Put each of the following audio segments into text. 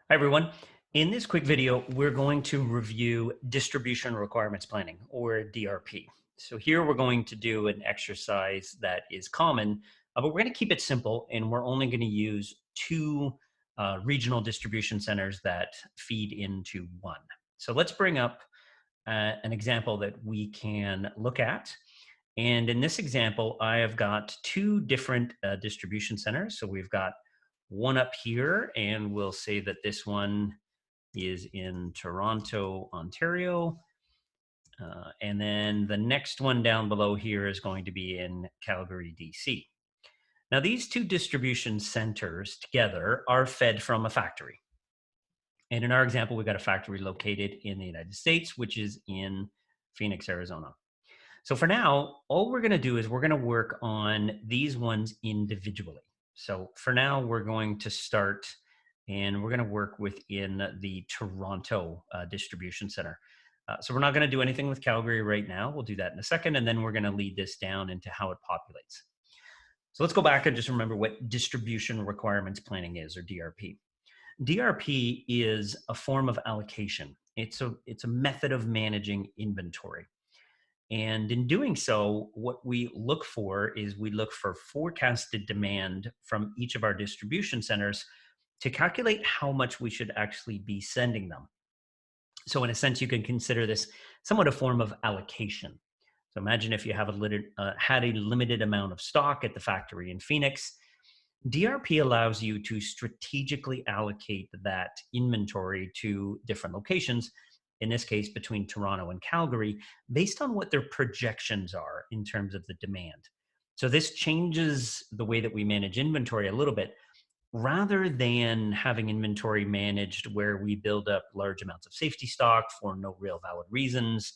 Hi, everyone. In this quick video, we're going to review distribution requirements planning, or DRP. So here we're going to do an exercise that is common, but we're going to keep it simple, and we're only going to use two regional distribution centers that feed into one. So let's bring up an example that we can look at. And in this example, I have got two different distribution centers. So we've got one up here, and we'll say that this one is in Toronto, Ontario. And then the next one down below here is going to be in Calgary, DC. Now, these two distribution centers together are fed from a factory. And in our example, we've got a factory located in the United States, which is in Phoenix, Arizona. So for now, all we're going to do is we're going to work on these ones individually. So for now, we're going to start and we're going to work within the Toronto distribution center. So we're not going to do anything with Calgary right now. We'll do that in a second, and then we're going to lead this down into how it populates. So let's go back and just remember what distribution requirements planning is, or DRP. DRP is a form of allocation. It's a method of managing inventory. And in doing so, what we look for is we look for forecasted demand from each of our distribution centers to calculate how much we should actually be sending them. So in a sense, you can consider this somewhat a form of allocation. So imagine if you have had a limited amount of stock at the factory in Phoenix. DRP allows you to strategically allocate that inventory to different locations, in this case between Toronto and Calgary, based on what their projections are in terms of the demand. So this changes the way that we manage inventory a little bit. Rather than having inventory managed where we build up large amounts of safety stock for no real valid reasons,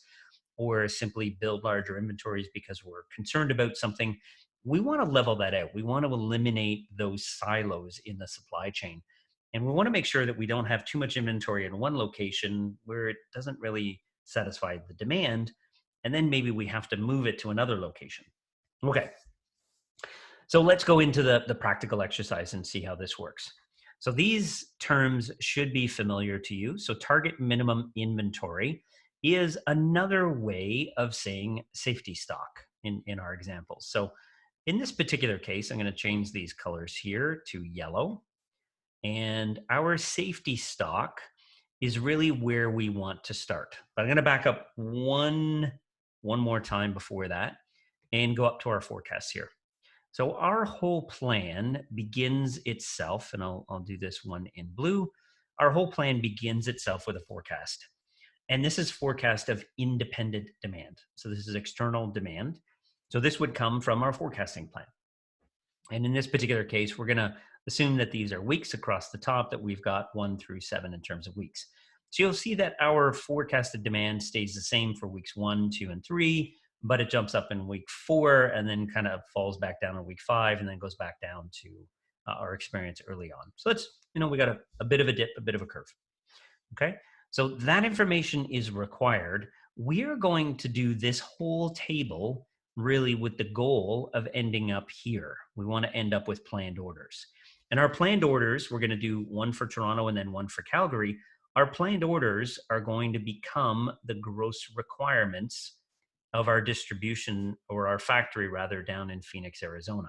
or simply build larger inventories because we're concerned about something, we want to level that out. We want to eliminate those silos in the supply chain. And we want to make sure that we don't have too much inventory in one location where it doesn't really satisfy the demand. And then maybe we have to move it to another location. Okay, so let's go into the practical exercise and see how this works. So these terms should be familiar to you. So target minimum inventory is another way of saying safety stock in our examples. So in this particular case, I'm going to change these colors here to yellow. And our safety stock is really where we want to start. But I'm going to back up one more time before that and go up to our forecast here. So our whole plan begins itself, and I'll do this one in blue. Our whole plan begins itself with a forecast. And this is forecast of independent demand. So this is external demand. So this would come from our forecasting plan. And in this particular case, we're going to assume that these are weeks across the top, that we've got 1 through 7 in terms of weeks. So you'll see that our forecasted demand stays the same for weeks 1, 2, and 3, but it jumps up in week 4 and then kind of falls back down in week 5 and then goes back down to our experience early on. So it's, we got a bit of a dip, a bit of a curve. Okay. So that information is required. We are going to do this whole table really with the goal of ending up here. We want to end up with planned orders. And our planned orders, we're going to do one for Toronto and then one for Calgary. Our planned orders are going to become the gross requirements of our distribution, or our factory rather, down in Phoenix, Arizona.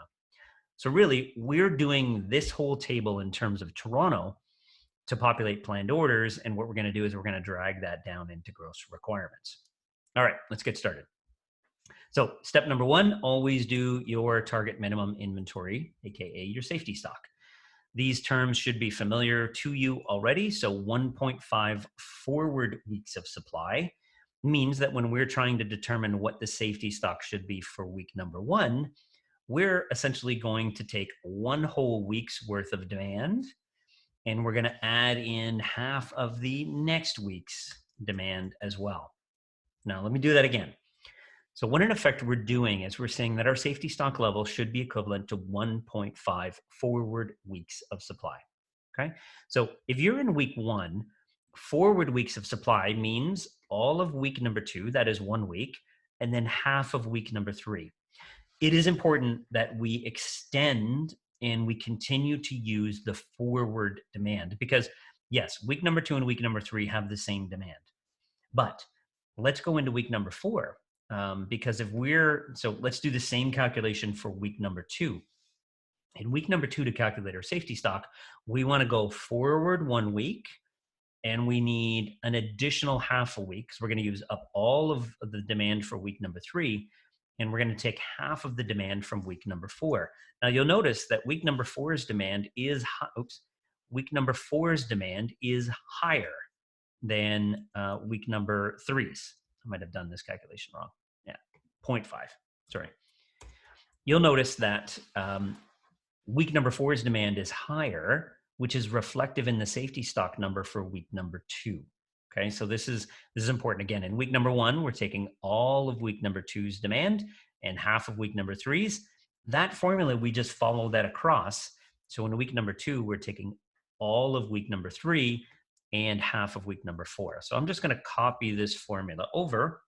So really, we're doing this whole table in terms of Toronto to populate planned orders. And what we're going to do is we're going to drag that down into gross requirements. All right, let's get started. So step number 1, always do your target minimum inventory, AKA your safety stock. These terms should be familiar to you already. So 1.5 forward weeks of supply means that when we're trying to determine what the safety stock should be for week number 1, we're essentially going to take 1 whole week's worth of demand, and we're going to add in half of the next week's demand as well. Now, let me do that again. So what in effect we're doing is we're saying that our safety stock level should be equivalent to 1.5 forward weeks of supply. Okay. So if you're in week 1, forward weeks of supply means all of week number 2, that is 1 week, and then half of week number 3. It is important that we extend and we continue to use the forward demand, because Yes, week number 2 and week number 3 have the same demand. But let's go into week number 4, because so let's do the same calculation for week number 2. In week number 2, to calculate our safety stock, we want to go forward 1 week, and we need an additional half a week. So we're going to use up all of the demand for week number 3, and we're going to take half of the demand from week number 4. Now you'll notice that week number 4's demand is week number 4's demand is higher than week number 3's. I might have done this calculation wrong. Yeah, 0.5. Sorry. You'll notice that week number 4's demand is higher, which is reflective in the safety stock number for week number 2. Okay, so this is important. Again, in week number 1, we're taking all of week number 2's demand and half of week number 3's. That formula, we just follow that across. So in week number 2, we're taking all of week number 3 and half of week number 4. So I'm just going to copy this formula over,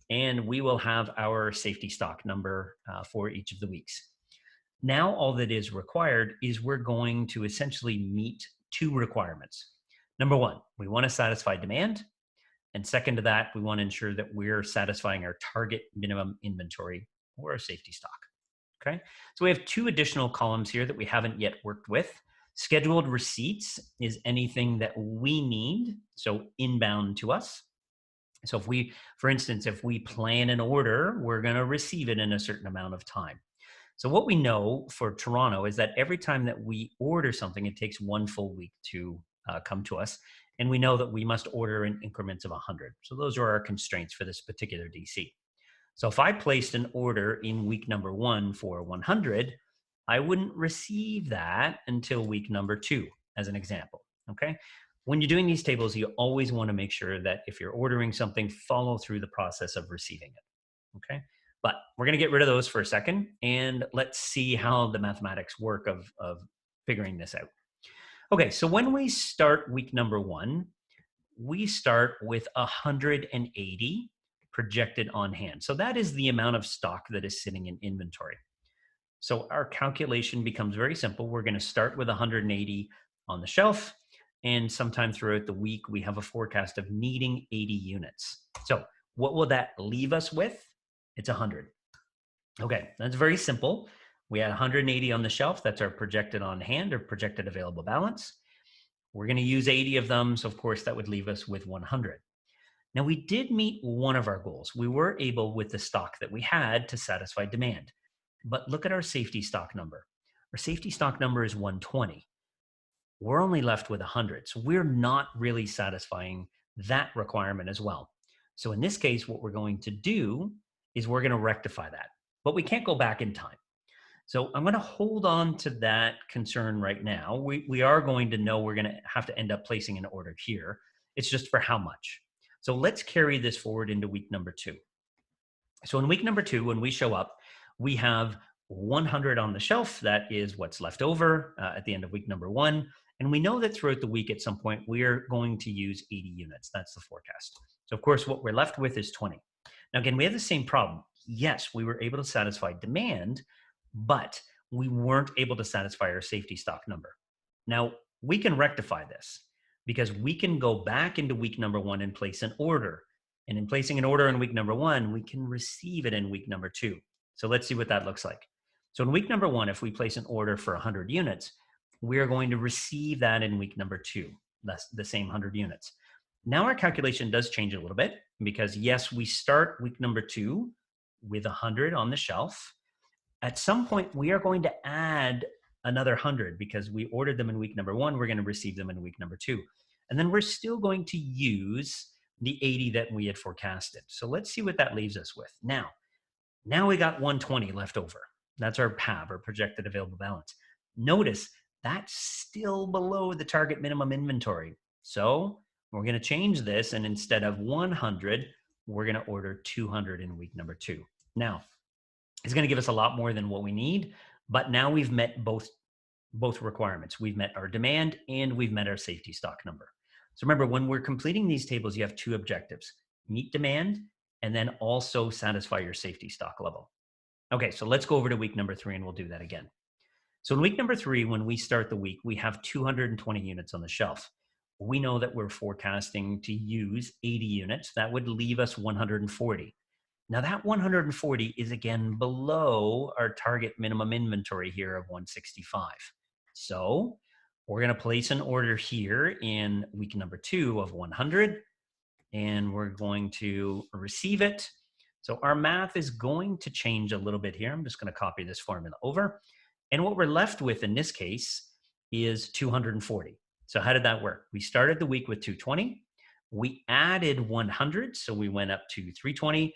and we will have our safety stock number for each of the weeks. Now all that is required is we're going to essentially meet 2 requirements. Number 1, we want to satisfy demand. And second to that, we want to ensure that we're satisfying our target minimum inventory or our safety stock. Okay, so we have 2 additional columns here that we haven't yet worked with. Scheduled receipts is anything that we need, so inbound to us. So if we, for instance, if we plan an order, we're going to receive it in a certain amount of time. So what we know for Toronto is that every time that we order something, it takes 1 full week to come to us. And we know that we must order in increments of 100. So those are our constraints for this particular DC. So if I placed an order in week number 1 for 100, I wouldn't receive that until week number 2, as an example. Okay. When you're doing these tables, you always want to make sure that if you're ordering something, follow through the process of receiving it. Okay. But we're going to get rid of those for a second, and let's see how the mathematics work of figuring this out. Okay, so when we start week number 1, we start with 180 projected on hand. So that is the amount of stock that is sitting in inventory. So our calculation becomes very simple. We're going to start with 180 on the shelf, and sometime throughout the week, we have a forecast of needing 80 units. So what will that leave us with? It's 100. Okay, that's very simple. We had 180 on the shelf. That's our projected on hand or projected available balance. We're going to use 80 of them. So of course that would leave us with 100. Now we did meet one of our goals. We were able, with the stock that we had, to satisfy demand. But look at our safety stock number. Our safety stock number is 120. We're only left with 100. So we're not really satisfying that requirement as well. So in this case, what we're going to do is we're going to rectify that. But we can't go back in time. So I'm going to hold on to that concern right now. We are going to know we're going to have to end up placing an order here. It's just for how much. So let's carry this forward into week number 2. So in week number 2, when we show up, we have 100 on the shelf. That is what's left over at the end of week number 1. And we know that throughout the week at some point, we're going to use 80 units. That's the forecast. So of course, what we're left with is 20. Now, again, we have the same problem. Yes, we were able to satisfy demand, but we weren't able to satisfy our safety stock number. Now, we can rectify this because we can go back into week number 1 and place an order. And in placing an order in week number 1, we can receive it in week number 2. So let's see what that looks like. So in week number 1, if we place an order for 100 units, we're going to receive that in week number 2. That's the same 100 units. Now our calculation does change a little bit because yes, we start week number 2 with 100 on the shelf. At some point, we are going to add another 100 because we ordered them in week number 1. We're going to receive them in week number 2. And then we're still going to use the 80 that we had forecasted. So let's see what that leaves us with. Now we got 120 left over. That's our PAB, or projected available balance. Notice that's still below the target minimum inventory. So we're going to change this, and instead of 100, we're going to order 200 in week number 2. Now, it's going to give us a lot more than what we need, but now we've met both requirements. We've met our demand and we've met our safety stock number. So remember, when we're completing these tables, you have 2 objectives: meet demand and then also satisfy your safety stock level. Okay, so let's go over to week number 3 and we'll do that again. So in week number 3, when we start the week, we have 220 units on the shelf. we know that we're forecasting to use 80 units. That would leave us 140. Now that 140 is again below our target minimum inventory here of 165. So we're going to place an order here in week number 2 of 100, and we're going to receive it. So our math is going to change a little bit here. I'm just going to copy this formula over. And what we're left with in this case is 240. So how did that work? We started the week with 220. We added 100, so we went up to 320,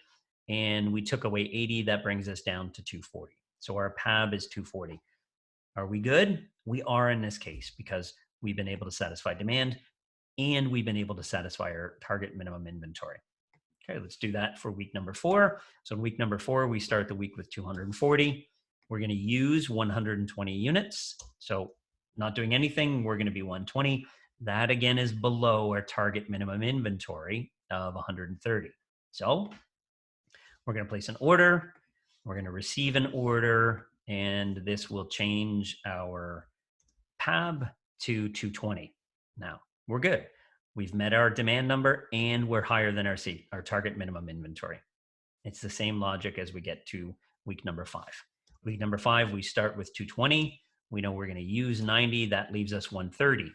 and we took away 80. That brings us down to 240. So our PAB is 240. Are we good? We are in this case because we've been able to satisfy demand and we've been able to satisfy our target minimum inventory. Okay, let's do that for week number 4. So in week number 4, we start the week with 240. We're going to use 120 units. So not doing anything, we're going to be 120. That again is below our target minimum inventory of 130. So we're going to place an order. We're going to receive an order, and this will change our PAB to 220. Now we're good. We've met our demand number and we're higher than our target minimum inventory. It's the same logic as we get to week number 5. Week number 5, we start with 220. We know we're going to use 90. That leaves us 130.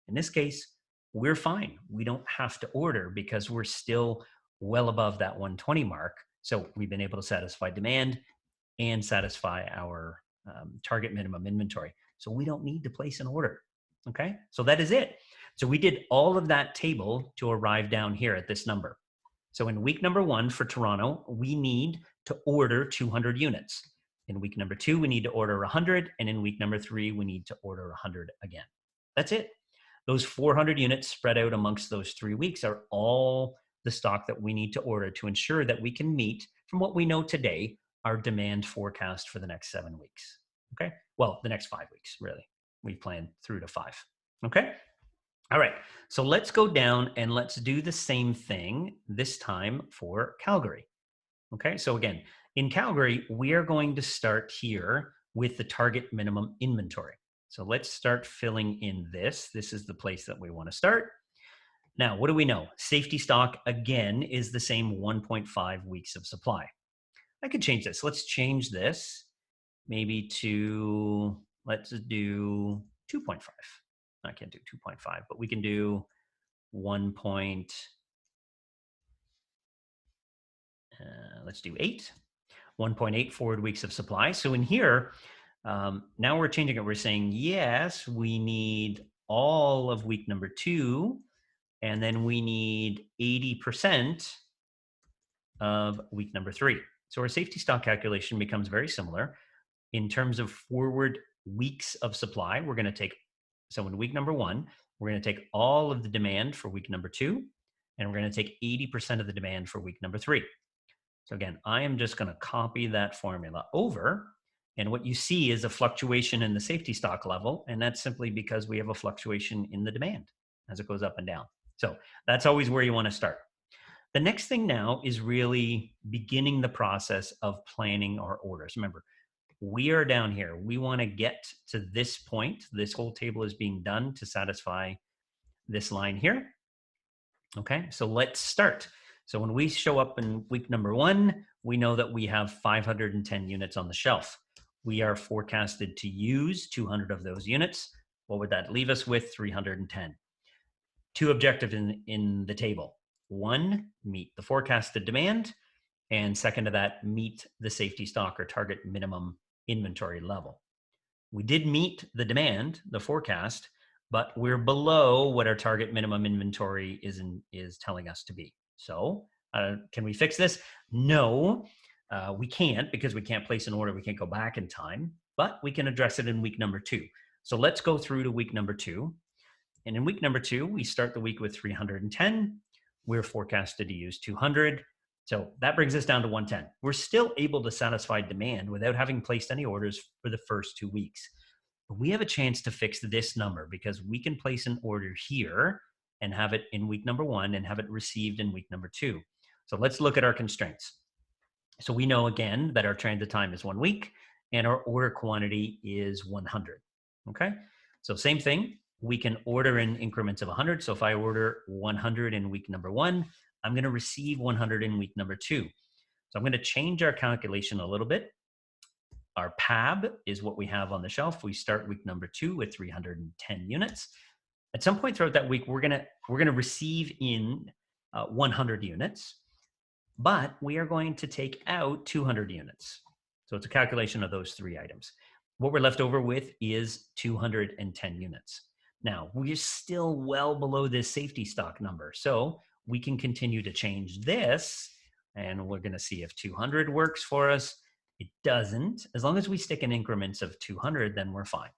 In this case, we're fine. We don't have to order because we're still well above that 120 mark. So we've been able to satisfy demand and satisfy our target minimum inventory. So we don't need to place an order. Okay, so that is it. So we did all of that table to arrive down here at this number. So in week number 1 for Toronto, we need to order 200 units. In week number 2, we need to order 100. And in week number 3, we need to order 100 again. That's it. Those 400 units spread out amongst those 3 weeks are all the stock that we need to order to ensure that we can meet, from what we know today, our demand forecast for the next 7 weeks. Okay, well, the next 5 weeks, really. We planned through to 5. Okay, all right, so let's go down and let's do the same thing this time for Calgary. Okay, so again, in Calgary, we are going to start here with the target minimum inventory. So let's start filling in this. This is the place that we want to start. Now, what do we know? Safety stock, again, is the same 1.5 weeks of supply. I could change this. Let's change this maybe to, let's do 2.5. I can't do 2.5, but we can do 1. Let's do 8. 1.8 forward weeks of supply. So in here, now we're changing it. We're saying, yes, we need all of week number 2, and then we need 80% of week number 3. So our safety stock calculation becomes very similar. In terms of forward weeks of supply, we're going to take, so in week number 1, we're going to take all of the demand for week number 2, and we're going to take 80% of the demand for week number 3. So again, I am just going to copy that formula over, and what you see is a fluctuation in the safety stock level, and that's simply because we have a fluctuation in the demand as it goes up and down. So that's always where you want to start. The next thing now is really beginning the process of planning our orders. Remember, we are down here. We want to get to this point. This whole table is being done to satisfy this line here. Okay, so let's start. So when we show up in week number 1, we know that we have 510 units on the shelf. We are forecasted to use 200 of those units. What would that leave us with? 310. 2 objectives in the table. 1, meet the forecasted demand. And second to that, meet the safety stock or target minimum inventory level. We did meet the demand, the forecast, but we're below what our target minimum inventory is telling us to be. So can we fix this? No, we can't, because we can't place an order. We can't go back in time, but we can address it in week number 2. So let's go through to week number 2. And in week number 2, we start the week with 310. We're forecasted to use 200. So that brings us down to 110. We're still able to satisfy demand without having placed any orders for the first 2 weeks. But we have a chance to fix this number because we can place an order here and have it in week number 1 and have it received in week number 2. So let's look at our constraints. So we know again that our transit time is 1 week and our order quantity is 100. Okay, so same thing. we can order in increments of 100. So if I order 100 in week number 1, I'm going to receive 100 in week number 2. So I'm going to change our calculation a little bit. Our PAB is what we have on the shelf. We start week number 2 with 310 units. At some point throughout that week, we're gonna receive in 100 units, but we are going to take out 200 units. So it's a calculation of those 3 items. What we're left over with is 210 units. Now, we're still well below this safety stock number, so we can continue to change this, and we're going to see if 200 works for us. It doesn't. As long as we stick in increments of 200, then we're fine.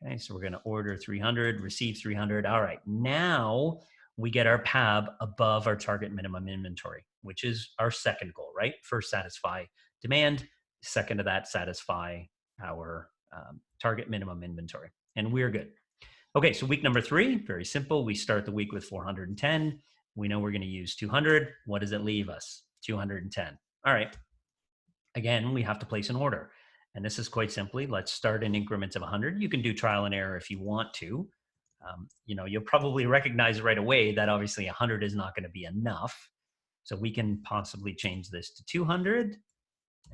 Okay, so we're going to order 300, receive 300. All right, now we get our PAB above our target minimum inventory, which is our second goal, right? First, satisfy demand. Second to that, satisfy our target minimum inventory. And we're good. Okay, so week number 3, very simple. We start the week with 410. We know we're going to use 200. What does it leave us? 210. All right. Again, we have to place an order. And this is quite simply, let's start in increments of 100. You can do trial and error if you want to. You'll probably recognize right away that obviously 100 is not going to be enough. So we can possibly change this to 200.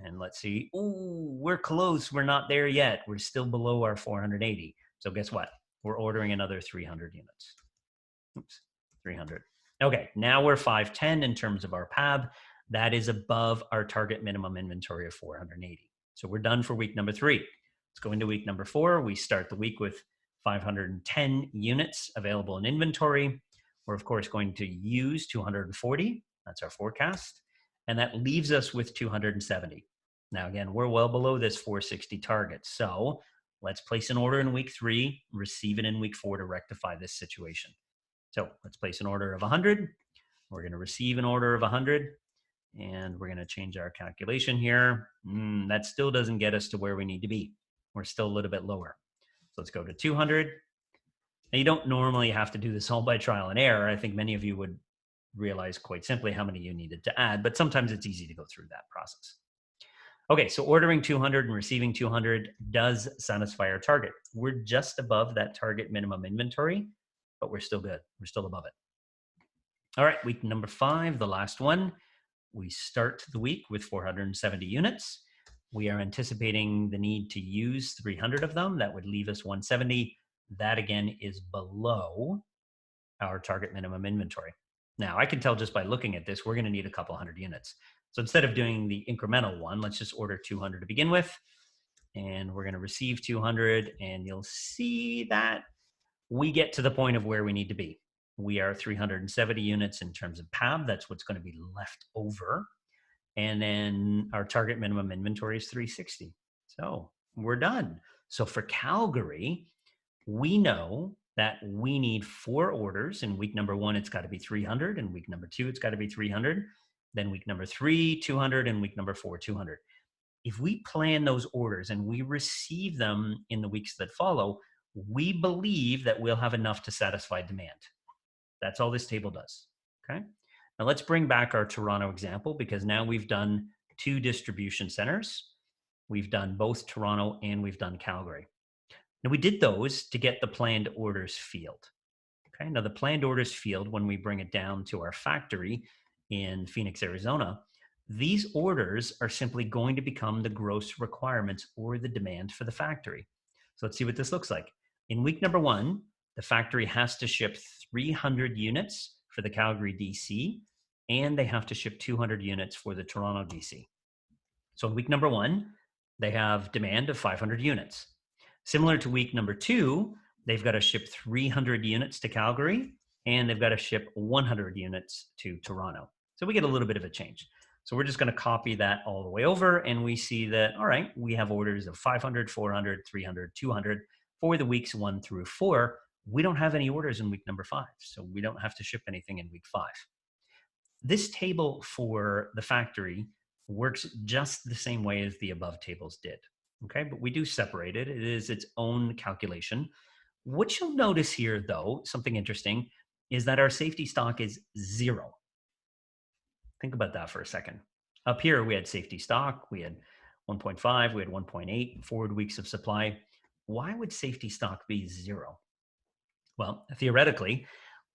And let's see. Ooh, we're close. We're not there yet. We're still below our 480. So guess what? We're ordering another 300 units. Oops, 300. Okay, now we're 510 in terms of our PAB. That is above our target minimum inventory of 480. So we're done for week number 3. Let's go into week number 4. We start the week with 510 units available in inventory. We're of course going to use 240. That's our forecast. And that leaves us with 270. Now again, we're well below this 460 target. So let's place an order in week 3, receive it in week 4 to rectify this situation. So let's place an order of 100. We're going to receive an order of 100. And we're going to change our calculation here. That still doesn't get us to where we need to be. We're still a little bit lower. So let's go to 200. Now, you don't normally have to do this all by trial and error. I think many of you would realize quite simply how many you needed to add, but sometimes it's easy to go through that process. Okay, so ordering 200 and receiving 200 does satisfy our target. We're just above that target minimum inventory, but we're still good. We're still above it. All right, week number 5, the last one. We start the week with 470 units. We are anticipating the need to use 300 of them. That would leave us 170. That again is below our target minimum inventory. Now I can tell just by looking at this, we're going to need a couple hundred units. So instead of doing the incremental one, let's just order 200 to begin with. And we're going to receive 200, and you'll see that we get to the point of where we need to be. We are 370 units in terms of PAB. That's what's going to be left over. And then our target minimum inventory is 360. So we're done. So for Calgary, we know that we need 4 orders. In week number 1, it's got to be 300. In week number 2, it's got to be 300. Then week number 3, 200. And week number 4, 200. If we plan those orders and we receive them in the weeks that follow, we believe that we'll have enough to satisfy demand. That's all this table does, okay? Now let's bring back our Toronto example, because now we've done 2 distribution centers. We've done both Toronto and we've done Calgary. Now we did those to get the planned orders field, okay? Now the planned orders field, when we bring it down to our factory in Phoenix, Arizona, these orders are simply going to become the gross requirements or the demand for the factory. So let's see what this looks like. In week number 1, the factory has to ship 300 units for the Calgary DC, and they have to ship 200 units for the Toronto DC. So in week number 1, they have demand of 500 units. Similar to week number 2, they've got to ship 300 units to Calgary, and they've got to ship 100 units to Toronto. So we get a little bit of a change. So we're just going to copy that all the way over, and we see that, all right, we have orders of 500, 400, 300, 200 for the weeks 1 through 4. We don't have any orders in week number 5, so we don't have to ship anything in week 5. This table for the factory works just the same way as the above tables did, okay? But we do separate it. It is its own calculation. What you'll notice here, though, something interesting, is that our safety stock is 0. Think about that for a second. Up here, we had safety stock. We had 1.5, we had 1.8 forward weeks of supply. Why would safety stock be 0? Well, theoretically,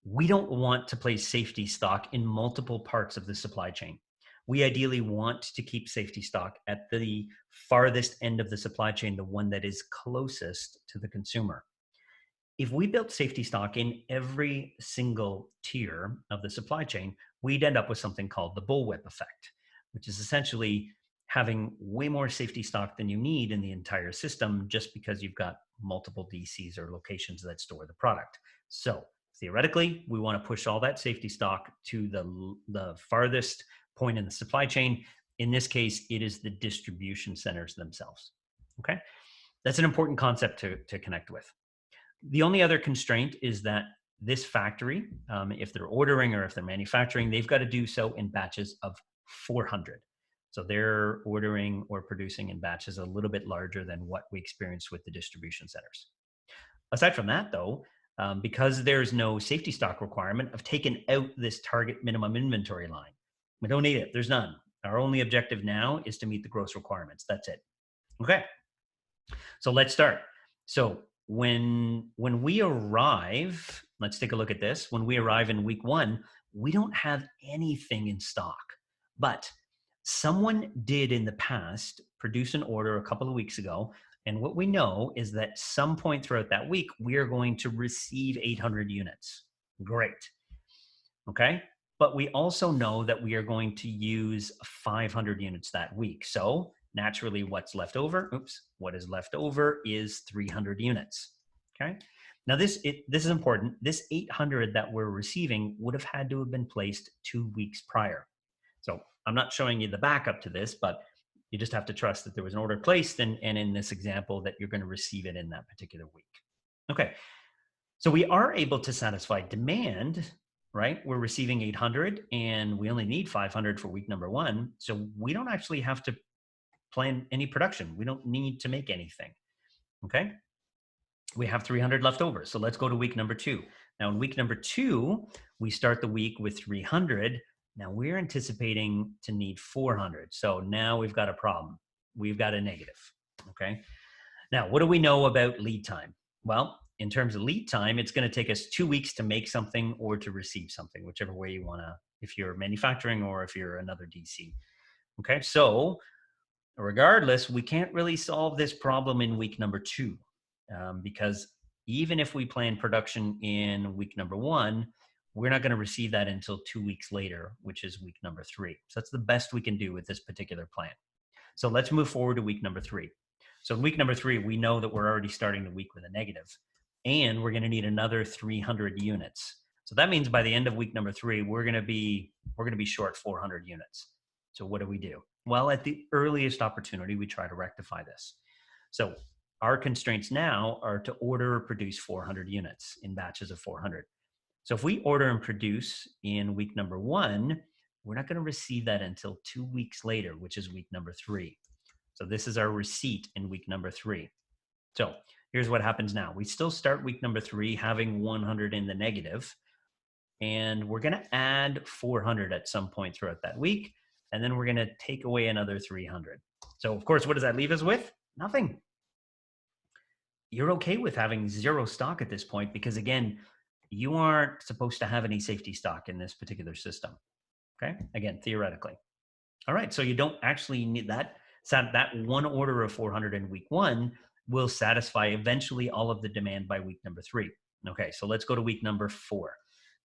we don't want to place safety stock in multiple parts of the supply chain. We ideally want to keep safety stock at the farthest end of the supply chain, the one that is closest to the consumer. If we built safety stock in every single tier of the supply chain, we'd end up with something called the bullwhip effect, which is essentially having way more safety stock than you need in the entire system just because you've got multiple DCs or locations that store the product. So theoretically, we want to push all that safety stock to the farthest point in the supply chain. In this case, it is the distribution centers themselves. Okay. That's an important concept to connect with. The only other constraint is that this factory, if they're ordering or if they're manufacturing, they've got to do so in batches of 400. So they're ordering or producing in batches a little bit larger than what we experienced with the distribution centers. Aside from that, though, because there's no safety stock requirement, I've taken out this target minimum inventory line. We don't need it. There's none. Our only objective now is to meet the gross requirements. That's it. Okay. So let's start. So when we arrive, let's take a look at this. When we arrive in week 1, we don't have anything in stock. But someone did in the past produce an order a couple of weeks ago, and what we know is that some point throughout that week we are going to receive 800 units. Great. Okay? But we also know that we are going to use 500 units that week. So naturally, what's left over? What is left over is 300 units. Okay. Now this is important. This 800 that we're receiving would have had to have been placed 2 weeks prior. So I'm not showing you the backup to this, but you just have to trust that there was an order placed, and in this example that you're going to receive it in that particular week. Okay. So we are able to satisfy demand, right? We're receiving 800 and we only need 500 for week number 1. So we don't actually have to plan any production. We don't need to make anything. Okay. We have 300 left over. So let's go to week number 2. Now, in week number 2, we start the week with 300. Now we're anticipating to need 400. So now we've got a problem. We've got a negative. Okay. Now, what do we know about lead time? Well, in terms of lead time, it's going to take us 2 weeks to make something or to receive something, whichever way you want to, if you're manufacturing or if you're another DC. Okay. So regardless, we can't really solve this problem in week number 2, because even if we plan production in week number 1, we're not going to receive that until 2 weeks later, which is week number 3. So that's the best we can do with this particular plan. So let's move forward to week number 3. So in week number 3, we know that we're already starting the week with a negative, and we're going to need another 300 units. So that means by the end of week number 3, we're going to be short 400 units. So what do? Well, at the earliest opportunity, we try to rectify this. So our constraints now are to order or produce 400 units in batches of 400. So if we order and produce in week number 1, we're not going to receive that until 2 weeks later, which is week number 3. So this is our receipt in week number 3. So here's what happens now. We still start week number 3 having 100 in the negative, and we're going to add 400 at some point throughout that week, and then we're going to take away another 300. So of course, what does that leave us with? Nothing. You're okay with having 0 stock at this point because, again, you aren't supposed to have any safety stock in this particular system. Okay, again, theoretically. All right, so you don't actually need that. That one order of 400 in week 1 will satisfy eventually all of the demand by week number 3. Okay, so let's go to week number 4.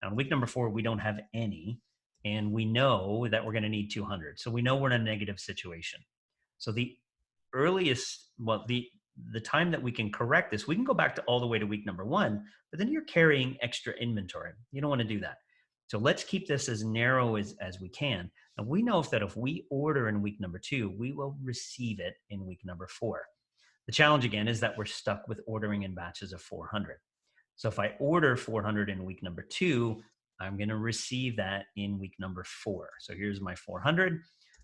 Now, in week number 4, we don't have any, and we know that we're going to need 200. So we know we're in a negative situation. So the earliest, well, the time that we can correct this, we can go back to all the way to week number 1, but then you're carrying extra inventory. You don't want to do that. So let's keep this as narrow as we can. And we know that if we order in week number 2, we will receive it in week number 4. The challenge again is that we're stuck with ordering in batches of 400. So if I order 400 in week number 2, I'm going to receive that in week number 4. So here's my 400.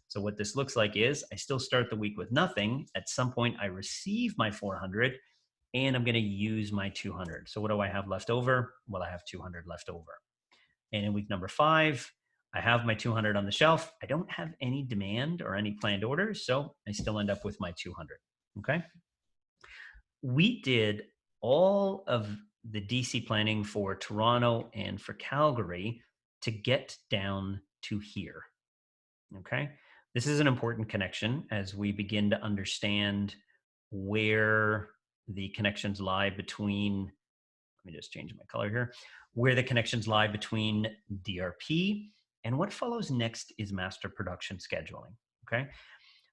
So what this looks like is I still start the week with nothing. At some point, I receive my 400, and I'm going to use my 200. So what do I have left over? Well, I have 200 left over. And in week number 5, I have my 200 on the shelf. I don't have any demand or any planned orders, so I still end up with my 200. Okay. We did all of the DC planning for Toronto and for Calgary to get down to here. Okay. This is an important connection as we begin to understand where the connections lie between, let me just change my color here, where the connections lie between DRP and what follows next is master production scheduling. Okay.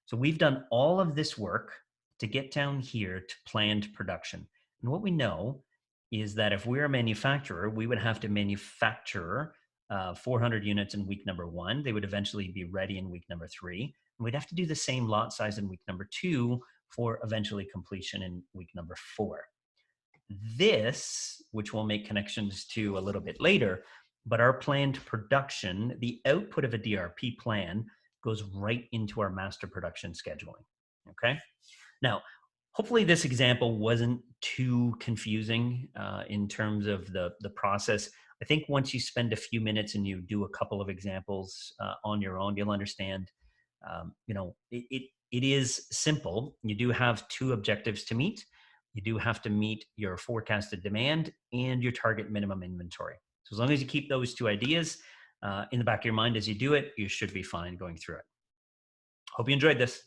So we've done all of this work to get down here to planned production. And what we know is that if we're a manufacturer, we would have to manufacture 400 units in week number 1. They would eventually be ready in week number 3. And we'd have to do the same lot size in week number 2 for eventually completion in week number 4. This, which we'll make connections to a little bit later, but our planned production, the output of a DRP plan goes right into our master production scheduling. Okay. Now, hopefully this example wasn't too confusing in terms of the process. I think once you spend a few minutes and you do a couple of examples on your own, you'll understand, it is simple. You do have 2 objectives to meet. You do have to meet your forecasted demand and your target minimum inventory. So as long as you keep those 2 ideas in the back of your mind as you do it, you should be fine going through it. Hope you enjoyed this.